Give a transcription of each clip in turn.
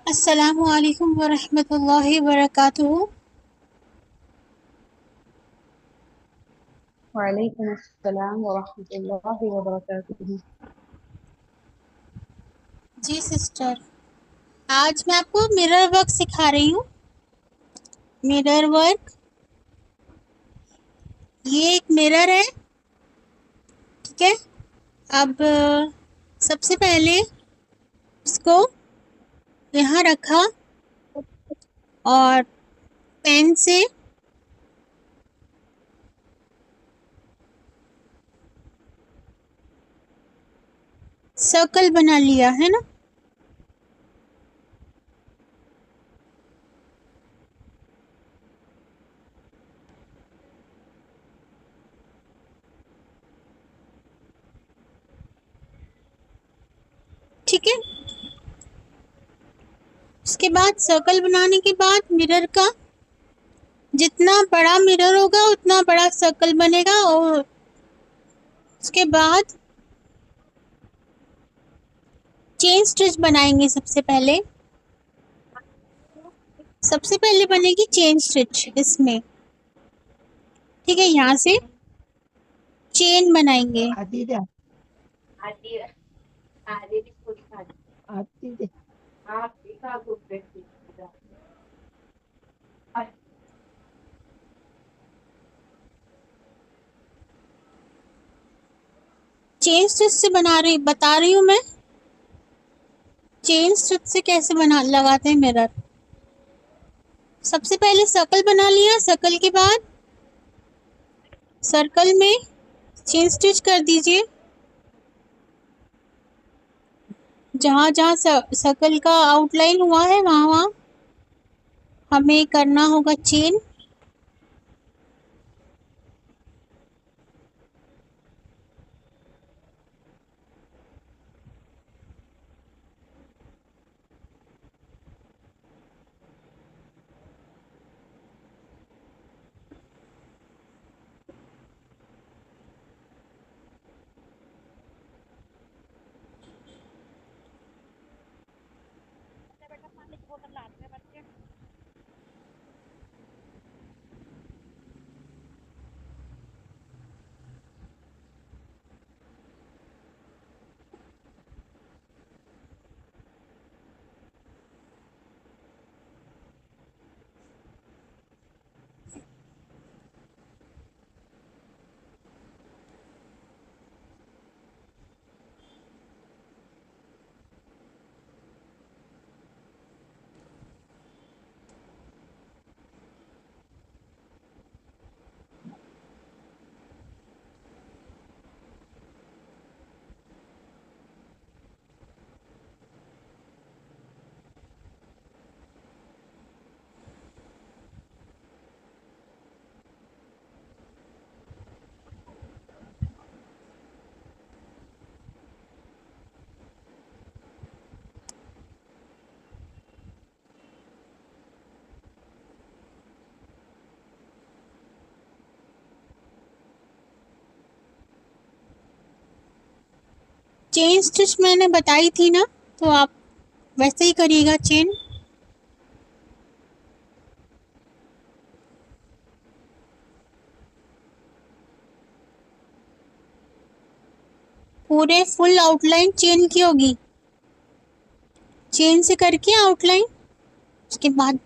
अस्सलामु अलैकुम वरहमतुल्लाहि वबरकातुहू। वालेकुम अस्सलाम वरहमतुल्लाहि वबरकातुहू। जी सिस्टर, आज मैं आपको मिरर वर्क सिखा रही हूँ। मिरर वर्क, ये एक मिरर है, ठीक है। अब सबसे पहले इसको यहाँ रखा और पेन से सर्कल बना लिया है ना। ठीक है, उसके बाद सर्कल बनाने के बाद मिरर का जितना बड़ा मिरर होगा उतना बड़ा सर्कल बनेगा। और उसके बाद चेन स्टिच बनाएंगे। सबसे पहले बनेगी चेन स्टिच इसमें, ठीक है। यहाँ से चेन बनाएंगे। आती दे आती दे। चेन स्टिच से बता रही हूँ मैं। चेन स्टिच से कैसे बना लगाते हैं मिरर। सबसे पहले सर्कल बना लिया, सर्कल के बाद सर्कल में चेन स्टिच कर दीजिए। जहाँ जहाँ सर्कल का आउटलाइन हुआ है वहाँ वहाँ हमें करना होगा चेन। चेन स्टिच मैंने बताई थी ना, तो आप वैसे ही करिएगा। चेन पूरे फुल आउटलाइन चेन की होगी, चेन से करके आउटलाइन। उसके बाद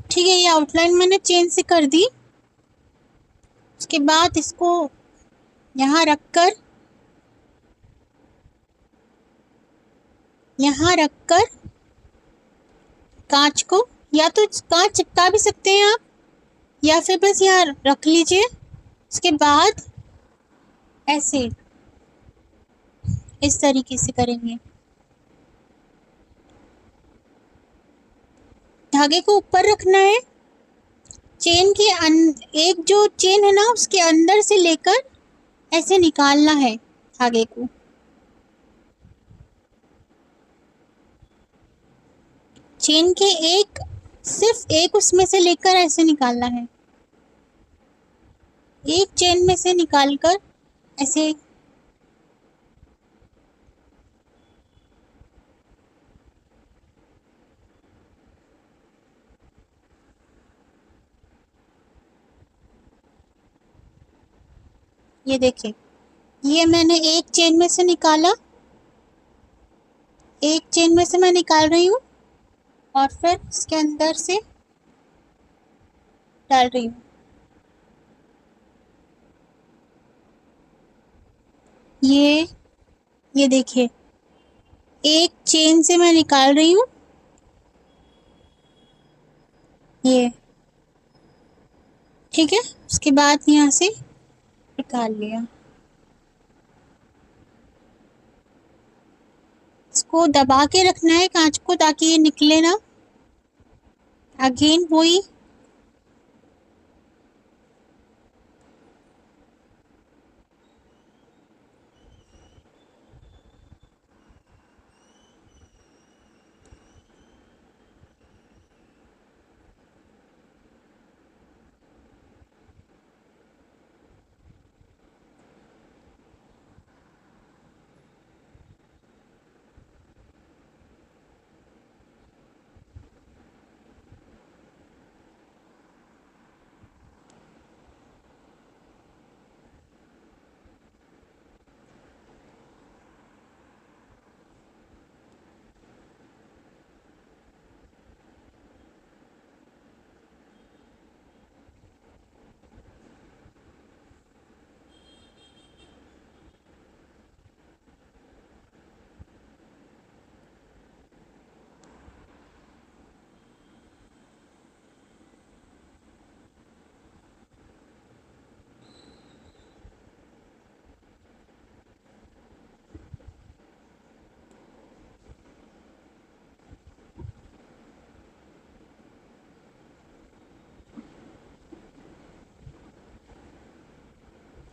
ठीक है, ये आउटलाइन मैंने चेन से कर दी। उसके बाद इसको यहाँ रखकर कांच को, या तो कांच चिपका भी सकते हैं आप, या फिर बस यहाँ रख लीजिए। उसके बाद ऐसे इस तरीके से करेंगे। धागे को ऊपर रखना है चेन के एक जो चेन है ना उसके अंदर से लेकर ऐसे निकालना है धागे को। चेन के एक सिर्फ एक उसमें से लेकर ऐसे निकालना है। एक चेन में से निकालकर ऐसे। ये देखिए, ये मैंने एक चेन में से निकाला, एक चेन में से मैं निकाल रही हूँ और फिर इसके अंदर से डाल रही हूँ। ये देखिए, एक चेन से मैं निकाल रही हूँ ये, ठीक है। उसके बाद यहाँ से निकाल लिया। इसको दबा के रखना है कांच को ताकि ये निकले ना। अगेन वही।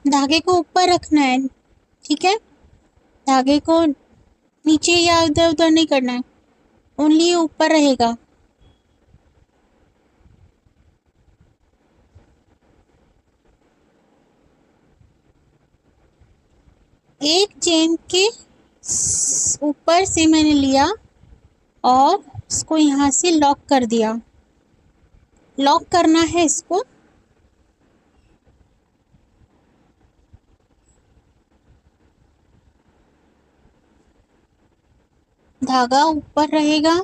धागे को ऊपर रखना है, ठीक है। धागे को नीचे या इधर उधर नहीं करना है, ओनली ऊपर रहेगा। एक चेन के ऊपर से मैंने लिया और इसको यहाँ से लॉक कर दिया। लॉक करना है इसको। धागा ऊपर रहेगा।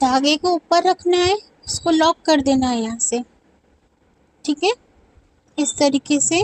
धागे को ऊपर रखना है, इसको लॉक कर देना है यहाँ से, ठीक है। इस तरीके से।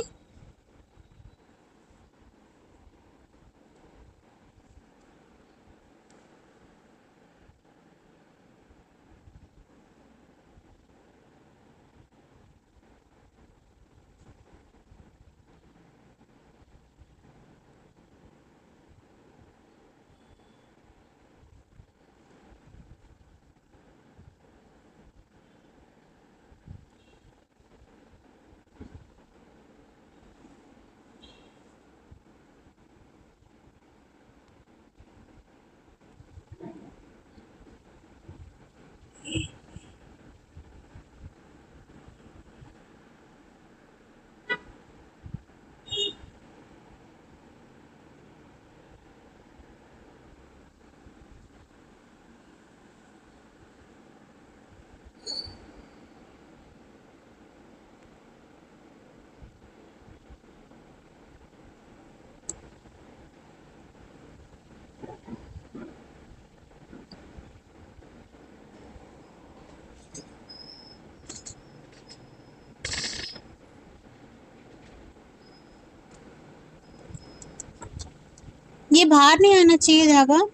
बाहर नहीं आना चाहिए धागा।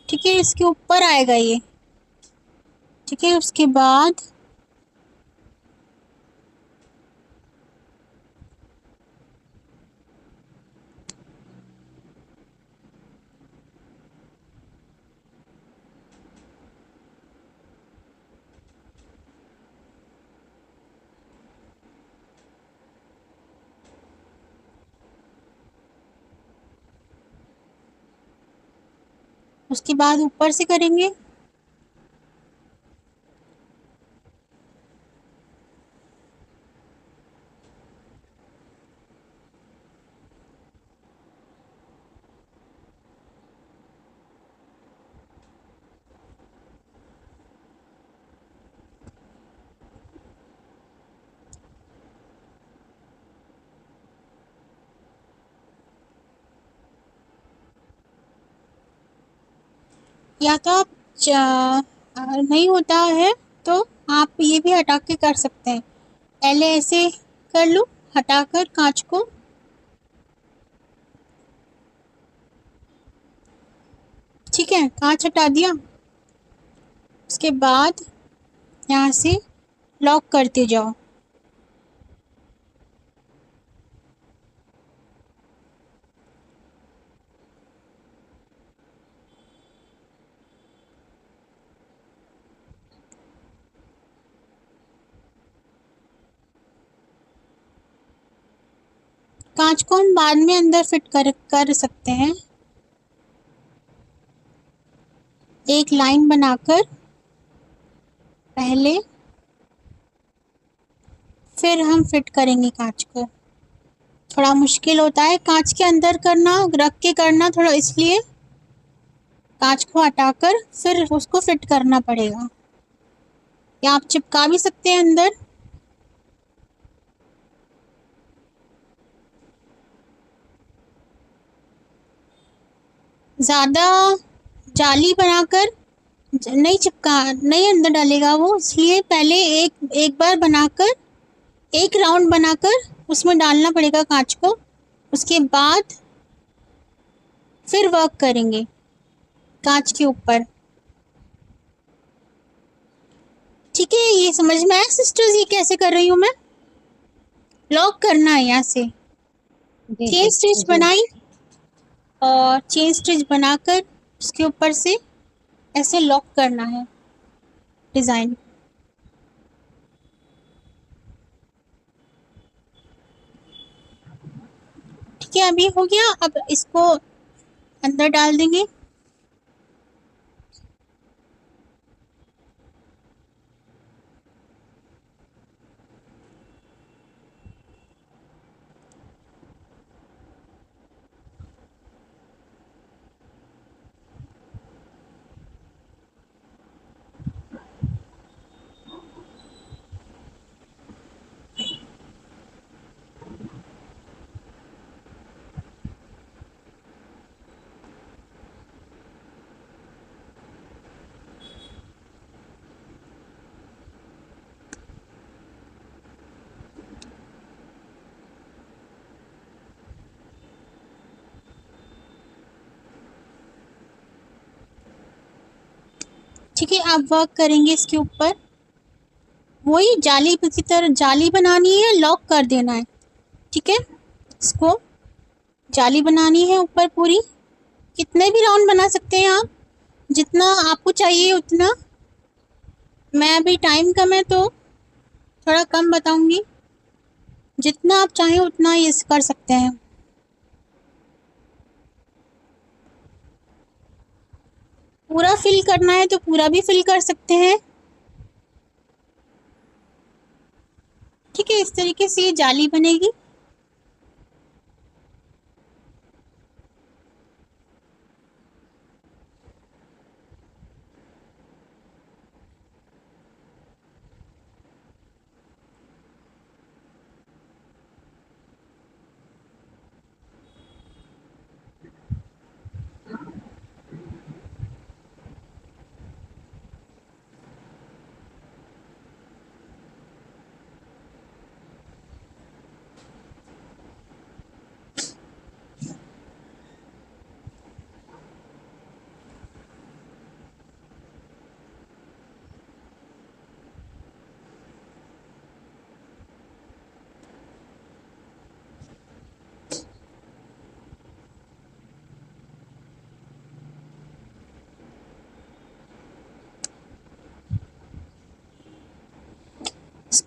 ठीक है, इसके ऊपर आएगा ये। ठीक है, उसके बाद ऊपर से करेंगे। या तो आप नहीं होता है तो आप ये भी हटा के कर सकते हैं। पहले ऐसे कर लो, हटाकर कांच को। ठीक है, कांच हटा दिया। उसके बाद यहाँ से लॉक करते जाओ। कांच को हम बाद में अंदर फिट कर सकते हैं। एक लाइन बनाकर पहले, फिर हम फिट करेंगे कांच को। थोड़ा मुश्किल होता है कांच के अंदर करना, रख के करना, थोड़ा इसलिए कांच को हटाकर फिर उसको फिट करना पड़ेगा। या आप चिपका भी सकते हैं अंदर। ज़्यादा जाली बनाकर नहीं चिपका, नहीं अंदर डालेगा वो, इसलिए पहले एक एक बार बनाकर, एक राउंड बनाकर उसमें डालना पड़ेगा कांच को। उसके बाद फिर वर्क करेंगे कांच के ऊपर। ठीक है, ये समझ में आया सिस्टर्स, ये कैसे कर रही हूँ मैं? लॉक करना है यहाँ से। जी चेन जी स्टिच जी। बनाई और चेन स्टिच बनाकर उसके ऊपर से ऐसे लॉक करना है डिज़ाइन। ठीक है, अभी हो गया। अब इसको अंदर डाल देंगे। ठीक है, आप वर्क करेंगे इसके ऊपर। वही जाली की तरह जाली बनानी है, लॉक कर देना है। ठीक है, इसको जाली बनानी है ऊपर पूरी। कितने भी राउंड बना सकते हैं आप, जितना आपको चाहिए उतना। मैं अभी टाइम कम है तो थोड़ा कम बताऊंगी। जितना आप चाहें उतना ये कर सकते हैं। पूरा फिल करना है तो पूरा भी फिल कर सकते हैं। ठीक है, इस तरीके से ये जाली बनेगी।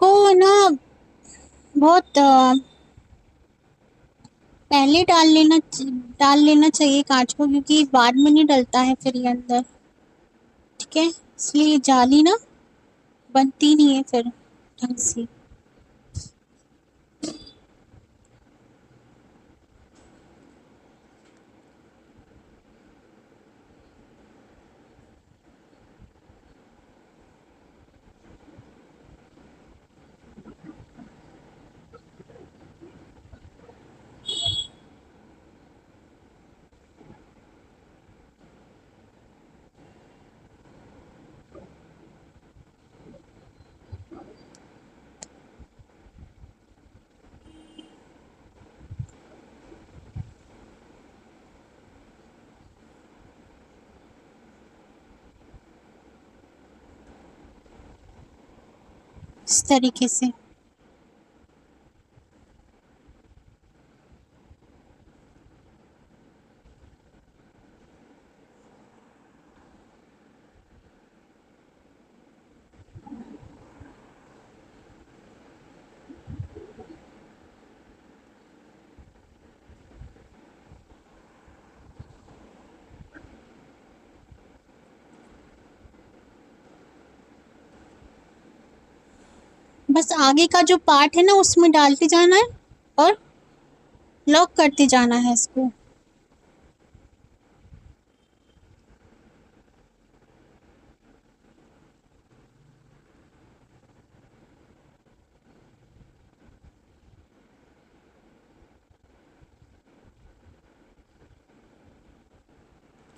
इसको ना बहुत पहले डाल लेना चाहिए कांच को, क्योंकि बाद में नहीं डलता है फिर ये अंदर। ठीक है, इसलिए जाली ना बनती नहीं है फिर ढंग से। इस तरीके से। बस आगे का जो पार्ट है ना उसमें डालते जाना है और लॉक करते जाना है इसको।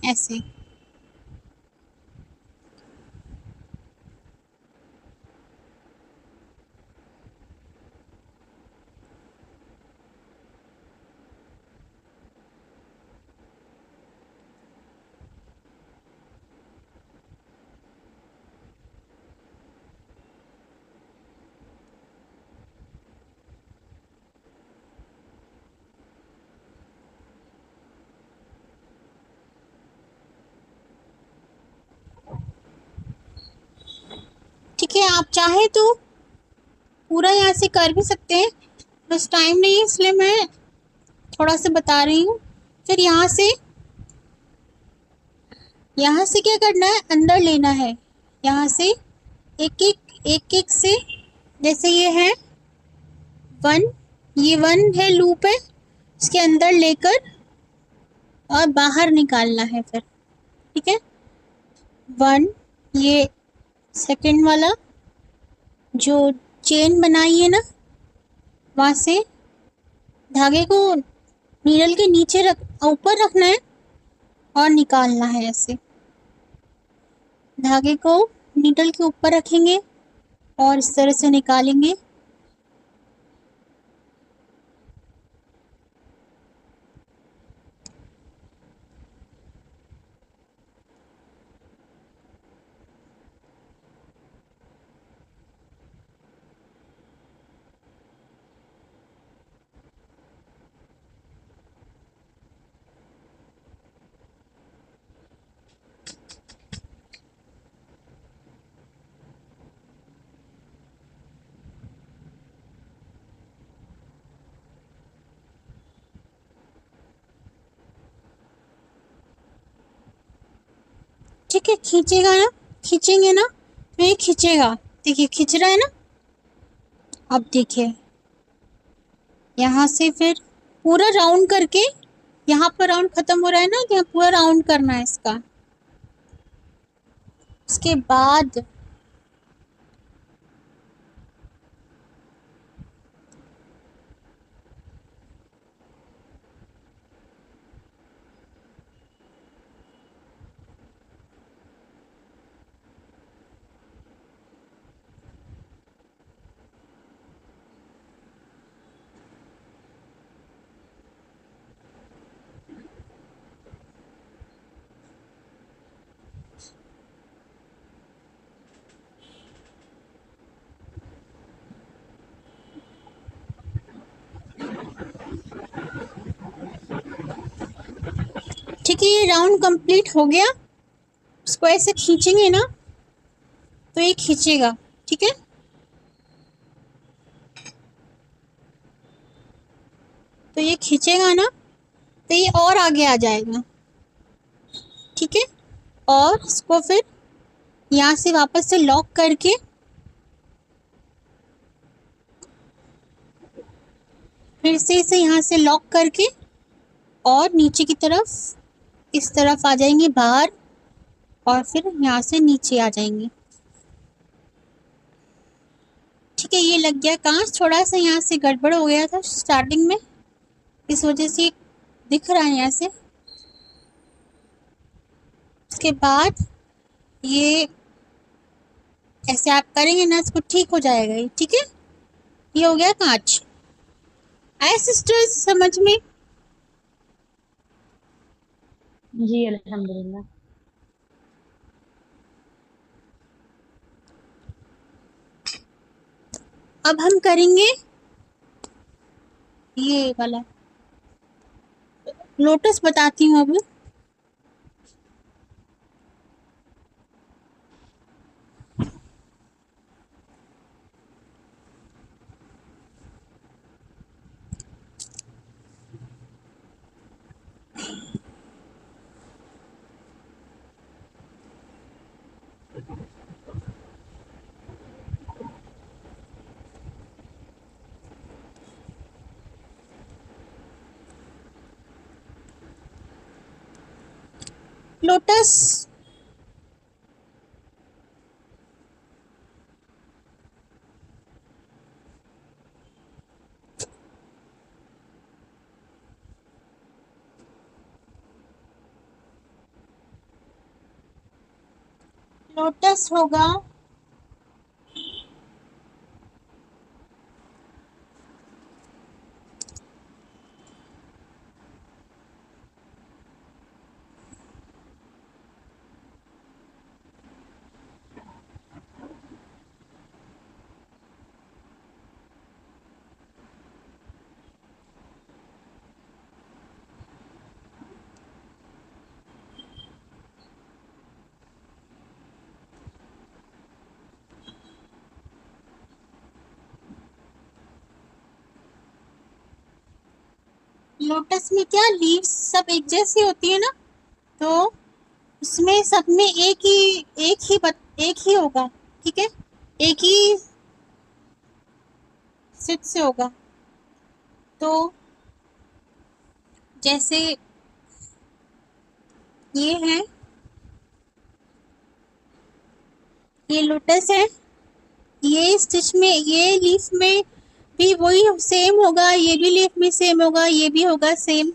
ऐसे। ठीक है, आप चाहे तो पूरा यहाँ से कर भी सकते हैं, बस टाइम नहीं है इसलिए मैं थोड़ा सा बता रही हूँ। फिर यहाँ से क्या करना है, अंदर लेना है। यहाँ से एक एक से, जैसे ये है 1, ये 1 है, लूप है, इसके अंदर लेकर और बाहर निकालना है फिर। ठीक है, 1, ये सेकंड वाला जो चेन बनाई है ना, वहाँ से धागे को नीडल के नीचे ऊपर रखना है और निकालना है। ऐसे धागे को नीडल के ऊपर रखेंगे और इस तरह से निकालेंगे। ठीक है, खींचेगा ना, खींचेंगे ना तो ये खींचेगा। देखिए खींच रहा है ना। अब देखिए यहाँ से फिर पूरा राउंड करके, यहाँ पर राउंड खत्म हो रहा है ना, तो यहाँ पूरा राउंड करना है इसका। उसके बाद ठीक है, ये राउंड कंप्लीट हो गया। इसको ऐसे खींचेंगे ना तो ये खींचेगा। ठीक है, तो ये खींचेगा ना, तो ये और आगे आ जाएगा। ठीक है, और इसको फिर यहाँ से वापस से लॉक करके फिर से इसे यहाँ से लॉक करके और नीचे की तरफ इस तरफ आ जाएंगे बाहर, और फिर यहाँ से नीचे आ जाएंगे। ठीक है, ये लग गया कांच। थोड़ा सा यहाँ से गड़बड़ हो गया था स्टार्टिंग में, इस वजह से दिख रहा है यहाँ से। उसके बाद ये ऐसे आप करेंगे ना, इसको ठीक हो जाएगा ये। ठीक है, ये हो गया कांच। आए सिस्टर्स समझ में? जी अल्हम्दुलिल्लाह। अब हम करेंगे ये वाला लोटस, बताती हूँ अब। लोटस लोटस होगा लोटस में क्या लीव्स सब एक जैसी होती है ना, तो उसमें सब में एक ही होगा। ठीक है, एक ही सिट से होगा। तो जैसे ये है, ये लोटस है, ये स्टिच में ये लीफ में भी वही सेम होगा, ये भी लीफ में सेम होगा, ये भी होगा सेम।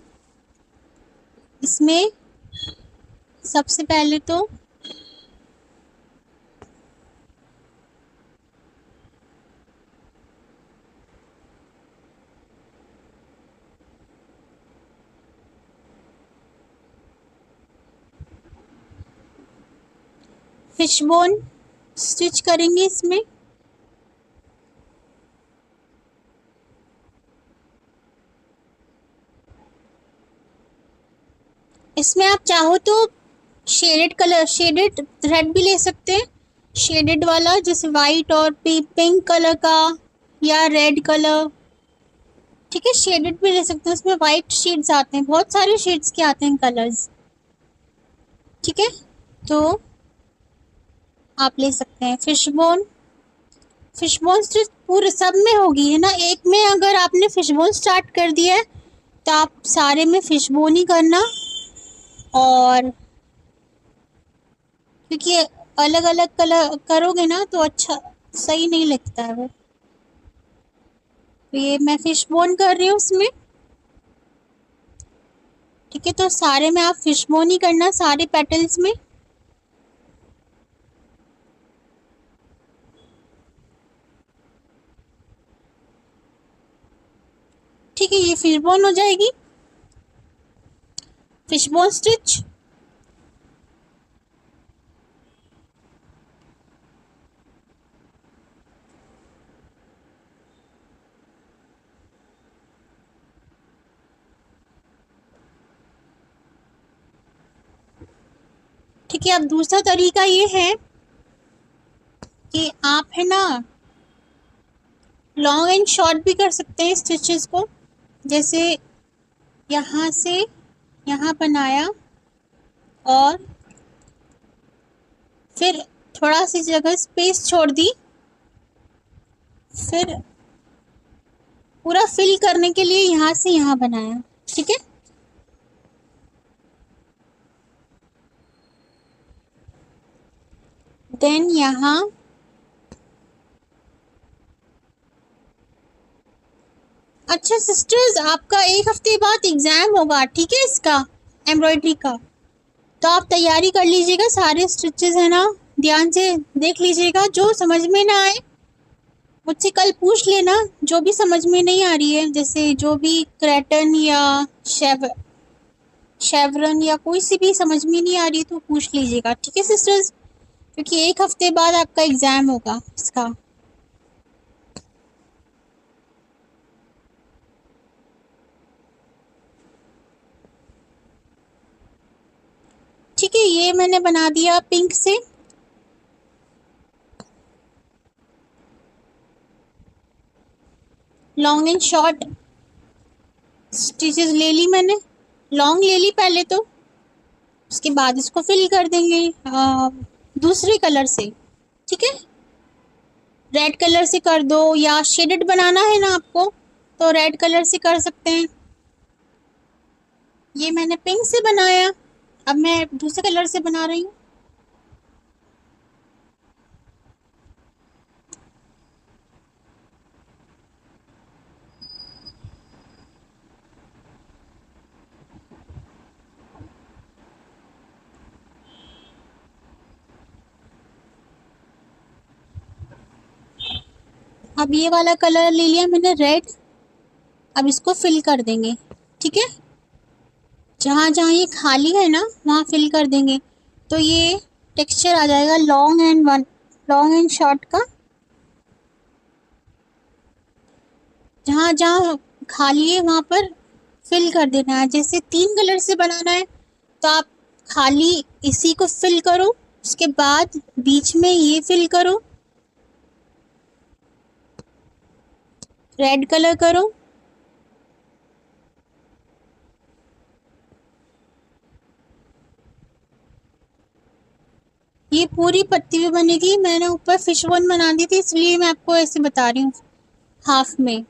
इसमें सबसे पहले तो फिशबोन स्टिच करेंगे इसमें। इसमें आप चाहो तो शेडेड थ्रेड भी ले सकते हैं, शेडेड वाला, जैसे वाइट और पिंक कलर का या रेड कलर। ठीक है, शेडेड भी ले सकते हैं, उसमें वाइट शेड्स आते हैं, बहुत सारे शेड्स के आते हैं कलर्स। ठीक है, तो आप ले सकते हैं फिशबोन। फिशबोन स्टिच पूरे सब में होगी है ना, एक में अगर आपने फिशबोन स्टार्ट कर दिया है तो आप सारे में फिशबोन ही करना। और क्योंकि अलग अलग कलर करोगे ना तो अच्छा सही नहीं लगता है वो। तो ये मैं फिशबोन कर रही हूँ उसमें। ठीक है, तो सारे में आप फिशबोन ही करना, सारे पेटल्स में। ठीक है, ये फिशबोन हो जाएगी, फिशबोन स्टिच। ठीक है, अब दूसरा तरीका ये है कि आप है ना लॉन्ग एंड शॉर्ट भी कर सकते हैं स्टिचेस को। जैसे यहाँ से यहाँ बनाया और फिर थोड़ा सी जगह स्पेस छोड़ दी, फिर पूरा फिल करने के लिए यहाँ से यहाँ बनाया। ठीक है, देन यहाँ अच्छा सिस्टर्स, आपका एक हफ्ते बाद एग्जाम होगा, ठीक है, इसका एम्ब्रॉयडरी का। तो आप तैयारी कर लीजिएगा, सारे स्टिचेस है ना ध्यान से देख लीजिएगा। जो समझ में ना आए मुझसे कल पूछ लेना, जो भी समझ में नहीं आ रही है, जैसे जो भी क्रैटन या शेवरन या कोई सी भी समझ में नहीं आ रही तो पूछ लीजिएगा, ठीक है सिस्टर्स, क्योंकि एक हफ्ते बाद आपका एग्जाम होगा इसका। ठीक है, ये मैंने बना दिया पिंक से। लॉन्ग एंड शॉर्ट स्टिचेस ले ली मैंने, लॉन्ग ले ली पहले तो, उसके बाद इसको फिल कर देंगे दूसरे कलर से। ठीक है, रेड कलर से कर दो या शेडेड बनाना है ना आपको तो रेड कलर से कर सकते हैं। ये मैंने पिंक से बनाया, अब मैं दूसरे कलर से बना रही हूँ। अब ये वाला कलर ले लिया मैंने रेड, अब इसको फिल कर देंगे। ठीक है, जहाँ जहाँ ये खाली है ना वहाँ फिल कर देंगे, तो ये टेक्सचर आ जाएगा लॉन्ग एंड शॉर्ट का। जहाँ जहाँ खाली है वहाँ पर फिल कर देना है। जैसे 3 कलर से बनाना है तो आप खाली इसी को फिल करो, उसके बाद बीच में ये फिल करो, रेड कलर करो, ये पूरी पत्ती भी बनेगी। मैंने ऊपर फिश बोन बना दी थी इसलिए मैं आपको ऐसे बता रही हूँ, हाफ में,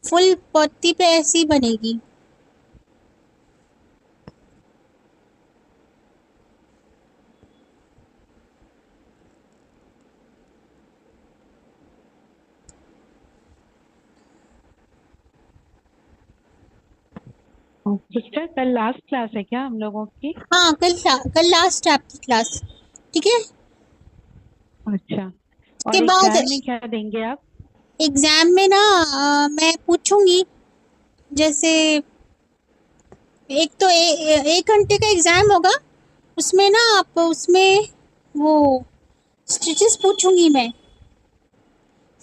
फुल पत्ती पे ऐसी बनेगी। सिस्टर कल लास्ट क्लास है क्या हम लोगों की? हाँ, कल लास्ट है आपकी क्लास। ठीक है, अच्छा, के और बाद एग्जाम में क्या देंगे आप? एग्जाम में ना मैं पूछूंगी, जैसे एक तो एक घंटे का एग्जाम होगा, उसमें ना आप उसमें वो स्टिचेस पूछूंगी मैं,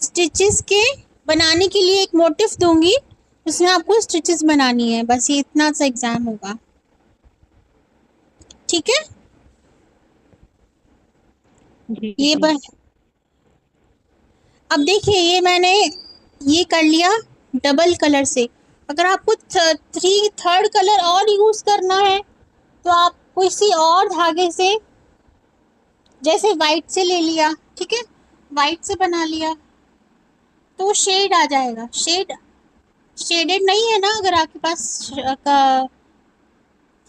स्टिचेस के बनाने के लिए एक मोटिफ दूंगी, उसमें आपको स्टिचेस बनानी है, बस ये इतना सा एग्जाम होगा। ठीक है, जी ये जी। बस अब देखिए ये मैंने ये कर लिया डबल कलर से। अगर आपको थर्ड कलर और यूज करना है तो आप किसी और धागे से, जैसे वाइट से ले लिया, ठीक है, वाइट से बना लिया तो शेड आ जाएगा। शेडेड नहीं है ना अगर आपके पास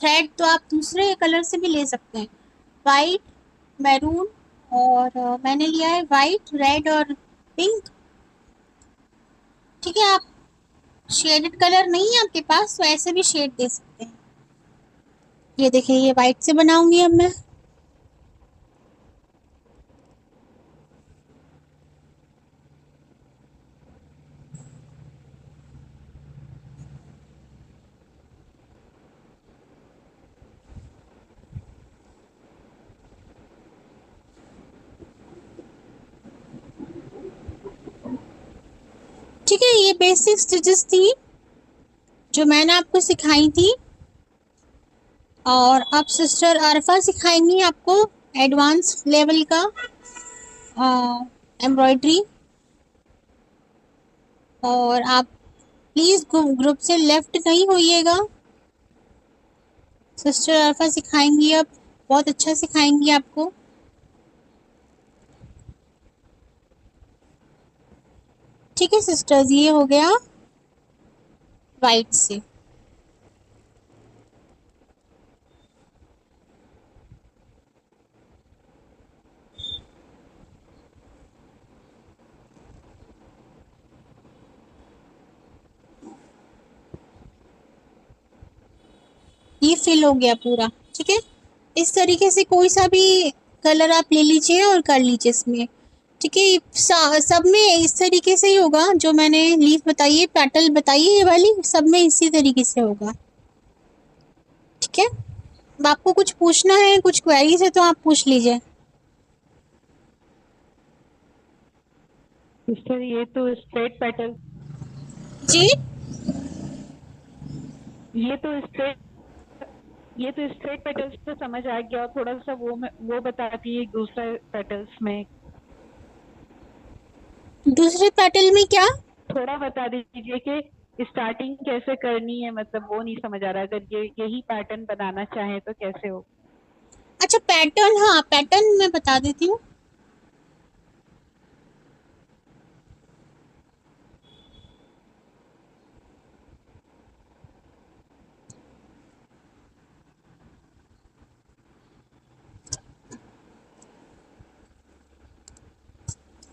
थ्रेड, तो आप दूसरे कलर से भी ले सकते हैं, वाइट, मैरून, और मैंने लिया है वाइट, रेड और पिंक। ठीक है, आप शेडेड कलर नहीं है आपके पास तो ऐसे भी शेड दे सकते हैं। ये देखिए ये वाइट से बनाऊंगी अब मैं। ठीक है, ये बेसिक स्टिचेस थी जो मैंने आपको सिखाई थी, और अब सिस्टर अरफा सिखाएंगी आपको एडवांस लेवल का एम्ब्रॉयडरी। और आप प्लीज ग्रुप से लेफ्ट नहीं होइएगा। सिस्टर अरफा सिखाएंगी अब, बहुत अच्छा सिखाएंगी आपको। ठीक है सिस्टर्स, ये हो गया राइट से। ये फिल हो गया पूरा, ठीक है। इस तरीके से कोई सा भी कलर आप ले लीजिए और कर लीजिए इसमें, ठीक है। सब में इस तरीके से ही होगा, जो मैंने लीफ बताई है, पेटल बताई है, ये वाली सब में इसी तरीके से होगा, ठीक है। अब आपको कुछ पूछना है, कुछ क्वेरीज है तो आप पूछ लीजिए। सिस्टर ये तो स्ट्रेट पेटल, जी ये तो स्ट्रेट ये तो स्ट्रेट पेटल्स तो समझ आ गया, और थोड़ा सा वो बताती है दूसरा पेटल्स में, दूसरे पेटल में क्या? थोड़ा बता दीजिए कि स्टार्टिंग कैसे करनी है, मतलब वो नहीं समझ आ रहा, अगर यही पैटर्न बनाना चाहे तो कैसे हो। अच्छा पैटर्न, हाँ पैटर्न मैं बता देती हूँ।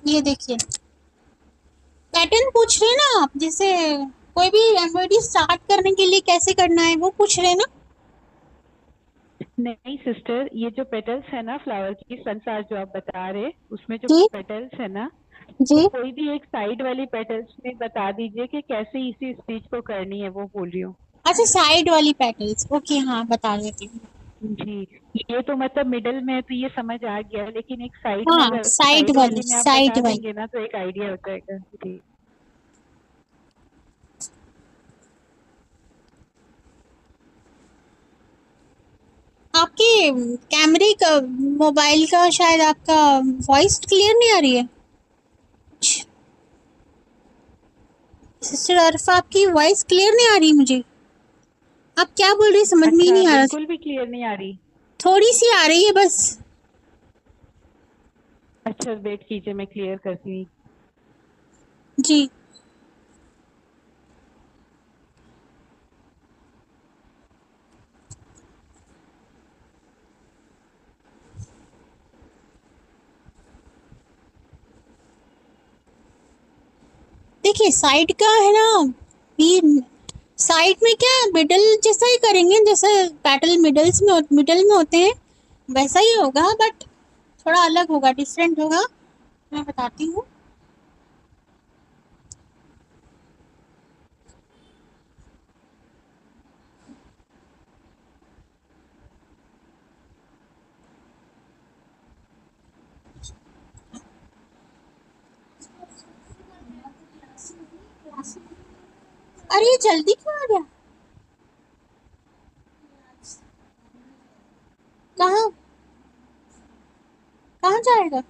ये देखिए पैटर्न पूछ रहे हैं ना आप, जैसे कोई भी एम्ब्रॉयडरी स्टार्ट करने के लिए कैसे करना है वो पूछ रहे हैं ना। नहीं सिस्टर, ये जो पेटल्स है ना फ्लावर की, सनफ्लावर जो आप बता रहे, उसमें जो जी पेटल्स है ना, तो जी। कोई भी एक साइड वाली पेटल्स में बता दीजिए कि कैसे इसी स्टिच को करनी है, वो बोल रही हूँ। अच्छा साइड वाली पेटल्स, ओके हाँ बता देती हूँ। जी, ये तो मतलब मिडल में है तो ये समझ आ गया, लेकिन एक साइड में, हाँ अगर साइड वाली में आप साइड बता वाली। देंगे ना तो एक आइडिया हो जाएगा। जी आपके कैमरे का, मोबाइल का शायद आपका वॉइस क्लियर नहीं आ रही है। सिस्टर अरफा आपकी वॉइस क्लियर नहीं आ रही मुझे, आप क्या बोल रही समझ में ही अच्छा, नहीं आ रहा। बिल्कुल भी क्लियर नहीं आ रही। थोड़ी सी आ रही है बस। अच्छा वेट कीजिए, मैं क्लियर करती हूँ। जी देखिए साइड का है ना, ये साइड में क्या मिडल जैसा ही करेंगे, जैसे पेटल मिडल में होते हैं वैसा ही होगा, बट थोड़ा अलग होगा, डिफरेंट होगा। मैं बताती हूँ। अरे ये जल्दी क्यों आ गया? कहाँ कहाँ जाएगा?